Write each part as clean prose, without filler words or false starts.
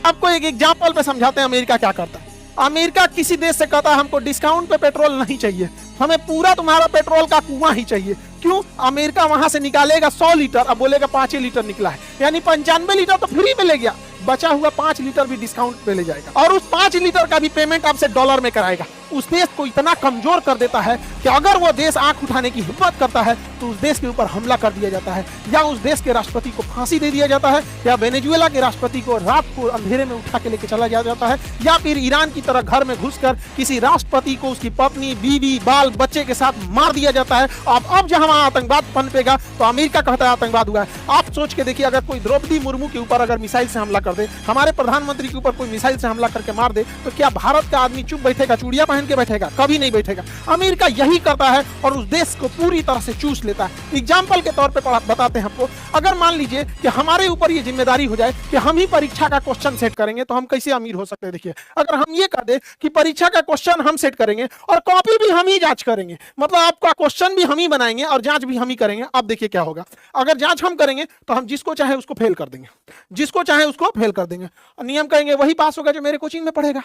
आपको एक एग्जाम्पल पे समझाते हैं अमेरिका क्या करता है। अमेरिका किसी देश से कहता है हमको डिस्काउंट पे पेट्रोल नहीं चाहिए, हमें पूरा तुम्हारा पेट्रोल का कुआं ही चाहिए। क्यों? अमेरिका वहां से निकालेगा 100 लीटर, अब बोलेगा 5 लीटर निकला है, यानी 95 लीटर तो फ्री में ले गया, बचा हुआ 5 लीटर भी डिस्काउंट पे ले जाएगा और उस 5 लीटर का भी पेमेंट आपसे डॉलर में कराएगा। उस देश को इतना कमजोर कर देता है कि अगर वो देश आंख उठाने की हिम्मत करता है तो उस देश के ऊपर हमला कर दिया जाता है, या उस देश के राष्ट्रपति को फांसी दे दिया जाता है, या वेनेजुएला के राष्ट्रपति को रात को अंधेरे में उठा के लेके चला जाता है, या फिर ईरान की तरह घर में घुसकर किसी राष्ट्रपति को उसकी पत्नी, बीवी, बाल बच्चे के साथ मार दिया जाता है। अब जहां आतंकवाद पनपेगा तो अमेरिका कहता है आतंकवाद हुआ है। आप सोच के देखिए, अगर कोई द्रौपदी मुर्मू के ऊपर अगर मिसाइल से हमला कर दे, हमारे प्रधानमंत्री के ऊपर कोई मिसाइल से हमला करके मार दे, तो क्या भारत का आदमी चुप बैठेगा, चूड़ियां पहन के बैठेगा? कभी नहीं बैठेगा। अमेरिका यही करता है और उस देश को पूरी तरह से चूस लेता है। एग्जाम्पल के तौर पे बताते हैं आपको, अगर मान लीजिए कि हमारे ऊपर ये जिम्मेदारी हो जाए कि हम ही परीक्षा का क्वेश्चन सेट करेंगे, तो हम कैसे अमीर हो सकते हैं? देखिए, अगर हम ये कह दे कि परीक्षा का क्वेश्चन हम सेट करेंगे और कॉपी भी हम ही जांच करेंगे, मतलब आपका क्वेश्चन भी हम ही बनाएंगे और जांच भी हम ही करेंगे, अब देखिए क्या होगा। अगर जांच हम करेंगे तो हम जिसको चाहे उसको फेल कर देंगे, जिसको चाहे उसको फेल कर देंगे। नियम कहेंगे वही पास होगा जो मेरे कोचिंग में पढ़ेगा,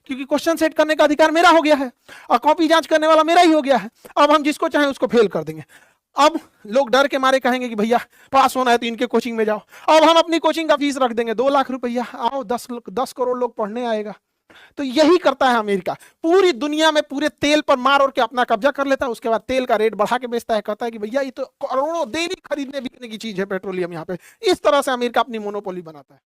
क्योंकि क्वेश्चन सेट करने का अधिकार मेरा हो गया है और कॉपी जांच करने वाला मेरा ही हो गया है। अब हम जिसको चाहे उसको फेल कर देंगे। अब लोग डर के मारे कहेंगे कि भैया पास होना है तो इनके कोचिंग में जाओ। अब हम अपनी कोचिंग का फीस रख देंगे 2 लाख रुपया, आओ 10 करोड़ लोग पढ़ने आएगा। तो यही करता है अमेरिका, पूरी दुनिया में पूरे तेल पर मार और के अपना कब्जा कर लेता है, उसके बाद तेल का रेट बढ़ा के बेचता है, कहता है कि भैया ये तो करोड़ों दैनिक खरीदने बिकने की चीज है पेट्रोलियम यहाँ पे। इस तरह से अमेरिका अपनी मोनोपोली बनाता है।